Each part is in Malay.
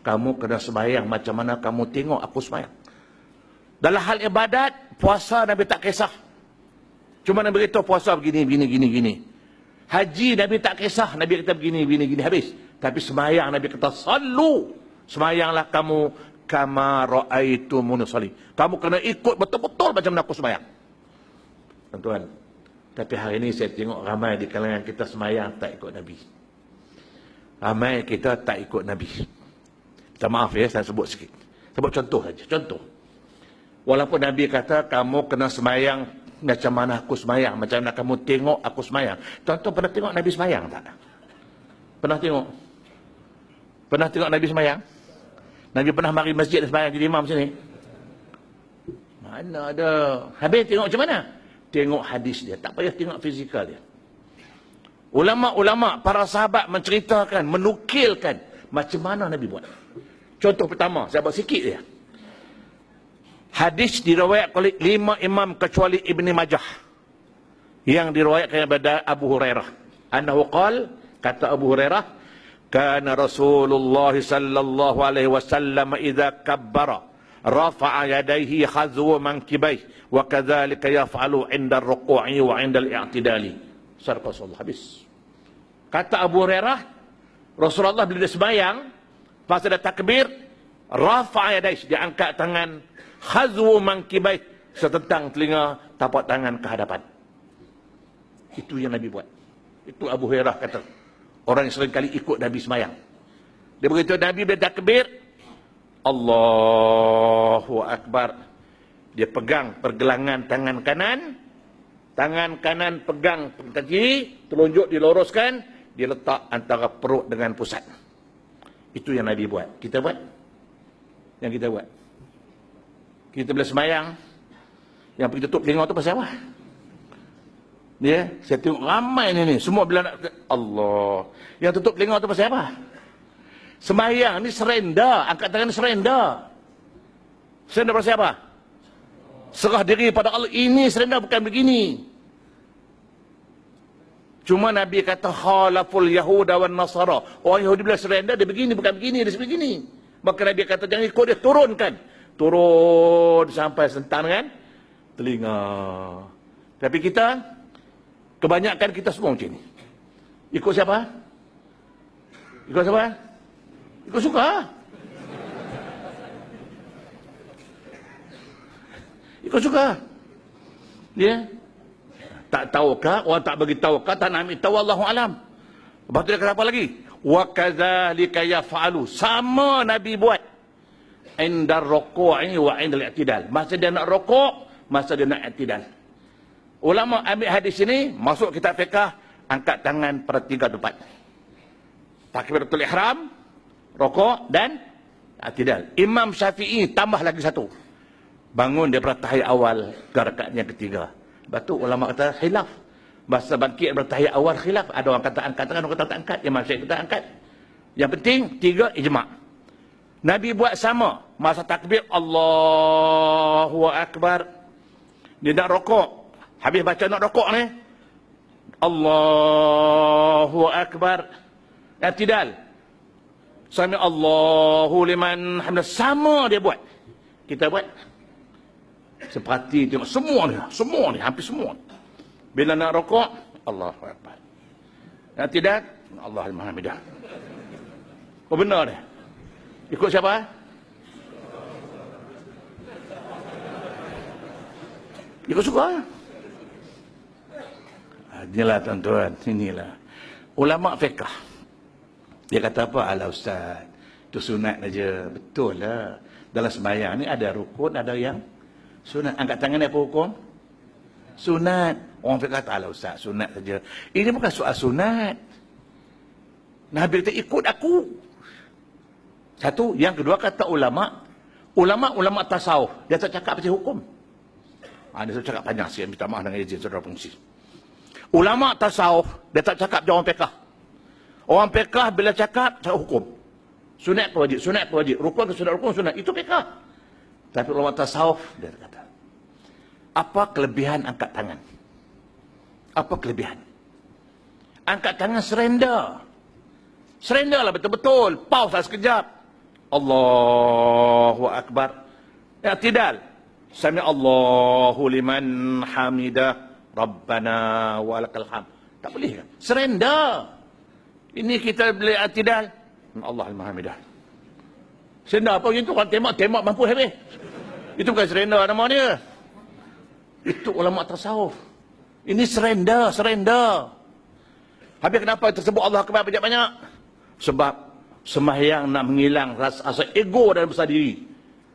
Kamu kena sembahyang macam mana kamu tengok aku sembahyang. Dalam hal ibadat, puasa Nabi tak kisah. Cuma Nabi beritahu puasa begini. Haji Nabi tak kisah. Nabi kata begini, habis. Tapi sembahyang Nabi kata, sallu. Sembahyanglah kamu kama ra'aitumuni usalli. Kamu kena ikut betul-betul macam mana aku sembahyang. Tuan-tuan, tapi hari ini saya tengok ramai di kalangan kita sembahyang tak ikut Nabi. Ramai kita tak ikut Nabi. Minta maaf ya, saya sebut sikit. Sebut contoh saja, contoh. Walaupun Nabi kata kamu kena sembahyang macam mana aku sembahyang, macam mana kamu tengok aku sembahyang. Tuan-tuan pernah tengok Nabi sembahyang tak? Pernah tengok? Pernah tengok Nabi sembahyang? Nabi pernah mari masjid dan sembahyang jadi imam sini? Mana ada. Habis tengok macam mana? Tengok hadis dia, tak payah tengok fizikal dia. Ulama-ulama, para sahabat menceritakan, menukilkan macam mana Nabi buat. Contoh pertama, saya buat sikit dia. Hadis diriwayatkan oleh 5 imam kecuali Ibn Majah. Yang diriwayatkan daripada Abu Hurairah. Annahu qala, kata Abu Hurairah, kana Rasulullah sallallahu alaihi wasallam idza kabbara rafa'a yadayhi khazwa mankibayhi wa kadzalika yaf'alu 'inda ar-ruku'i wa 'inda al-i'tidali. Sadaqah Rasulullah. Habis. Kata Abu Hurairah, Rasulullah bila dia sembahyang, pas ada takbir, rafa'a yadayhi, dia angkat tangan, khazwu mankibai, setentang telinga, tapak tangan ke hadapan. Itu yang Nabi buat. Itu Abu Hurairah kata. Orang yang seringkali ikut Nabi sembahyang. Dia beritahu Nabi bila takbir, Allahu Akbar. Dia pegang pergelangan tangan kanan pegang tangan kiri, telunjuk diluruskan, dia letak antara perut dengan pusat. Itu yang Nabi buat. Kita buat? Yang kita buat. Kita bila sembahyang, yang pergi tutup telinga tu pasal apa? Dia, saya tengok ramai ni, semua bila nak, Allah. Yang tutup telinga tu pasal apa? Sembahyang ni surrender, angkat tangan ni surrender. Surrender pasal apa? Serah diri pada Allah. Ini surrender, bukan begini. Cuma Nabi kata khalaful Yahuda wan Nasara. Orang Yahudi bila surrender, dia begini, bukan begini, dia sebegini. Maka Nabi kata jangan ikut dia, turunkan. Turun sampai sentan dengan telinga. Tapi kita, kebanyakan kita semua macam ni. Ikut siapa? Ikut siapa? Ikut suka. Ikut suka. Dia tak tahukah, orang tak bagi tahukah, tak nak ambil tahu, Allahu alam. Lepas tu dia kata apa lagi? Wa kadzalika yaf'alu. Sama Nabi buat. Indar ruku'i wa indal i'tidal. Masa dia nak rukuk, masa dia nak i'tidal. Ulama ambil hadis ini, masuk kitab fiqh, angkat tangan pada 3 tempat. Takbiratul ihram, rukuk dan i'tidal. Imam Syafi'i tambah lagi satu. Bangun daripada tahiyat awal ke rakaat yang ketiga. Lepas tu ulama kata khilaf. Masa bangkit daripada tahiyat awal khilaf. Ada orang kata angkat tangan, orang kata tak angkat. Imam Syafi'i kata angkat. Yang penting 3 ijma'. Nabi buat sama. Masa takbir, Allahu Akbar. Dia nak rokok. Habis baca nak rokok ni. Allahu Akbar. I'tidal. Sami Allahu liman hamdah. Sama dia buat. Kita buat. Seperti tengok semua ni, hampir semua. Bila nak rokok, Allahu Akbar. I'tidal, Allahu liman hamidah. Oh benar dia. Ikut siapa? Ikut suka. Inilah tuan-tuan, inilah. Ulama fiqh. Dia kata apa? Alah Ustaz, itu sunat aja. Betul lah. Dalam sembahyang ni ada rukun, ada yang sunat. Angkat tangan ni apa hukum? Sunat. Orang fiqh kata, alah Ustaz, sunat saja. Ini bukan soal sunat. Nabi kata, ikut aku. Satu, yang kedua kata ulama tasawuf, dia tak cakap pasal hukum. Dia tak cakap panjang sikit, minta maaf dengan izin saudara pengungsi. Ulama tasawuf, dia tak cakap macam orang fiqh. Orang fiqh bila cakap hukum. Sunat ke wajib, rukun ke sunat, rukun sunat, itu fiqh. Tapi ulama tasawuf, dia kata, apa kelebihan angkat tangan? Apa kelebihan? Angkat tangan surrender. Surrender lah betul-betul, pause lah sekejap. Allahu Akbar. I'tidal. Sami Allahu liman hamidah. Rabbana walakal hamd. Tak boleh kan? Surrender. Ini kita boleh i'tidal. Allah al-Mahamidah. Surrender apa gitu? Kalau tembak mampu habis. Itu bukan surrender nama dia. Itu ulama tasawuf. Ini surrender. Habis kenapa tersebut Allah Akbar banyak-banyak? Sebab sembahyang nak menghilang rasa ego dan besar diri.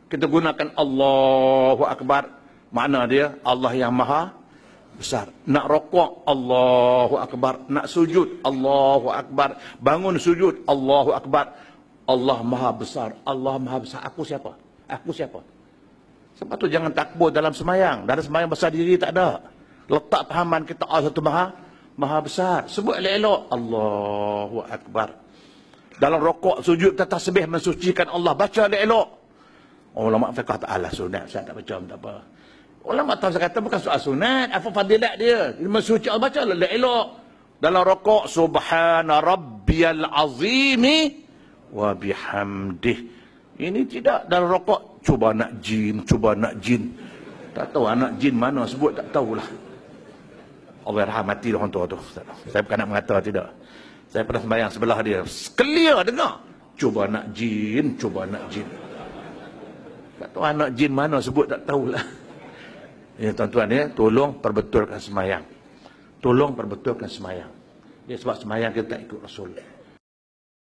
Kita gunakan Allahu Akbar. Makna dia Allah yang maha besar. Nak rokok Allahu Akbar. Nak sujud Allahu Akbar. Bangun sujud Allahu Akbar. Allah maha besar. Allah maha besar. Aku siapa? Sebab tu jangan takbur dalam sembahyang. Dalam sembahyang besar diri tak ada. Letak pahaman kita Allah satu maha besar. Sebut elok-elok Allahu Akbar. Dalam rokok sujud kita tasbih mensucikan Allah. Baca elok-elok. Ulama fiqh ta'ala sunat. Saya tak baca tak apa. Ulama tahu kata bukan soal sunat. Apa fadilat dia. Mensuci Allah. Baca elok-elok. Dalam rokok subhana rabbiyal azimi wa bihamdih. Ini tidak dalam rokok. Cuba nak jin. Tak tahu anak jin mana sebut, tak tahulah. Allah rahmati orang tua tu. Saya bukan nak mengata tidak. Saya pernah sembahyang sebelah dia. Clear dengar. Cuba nak jin. Tak tahu anak jin mana sebut, tak tahulah. Ya tuan-tuan ya, tolong perbetulkan sembahyang. Dia sebab sembahyang kita tak ikut Rasul.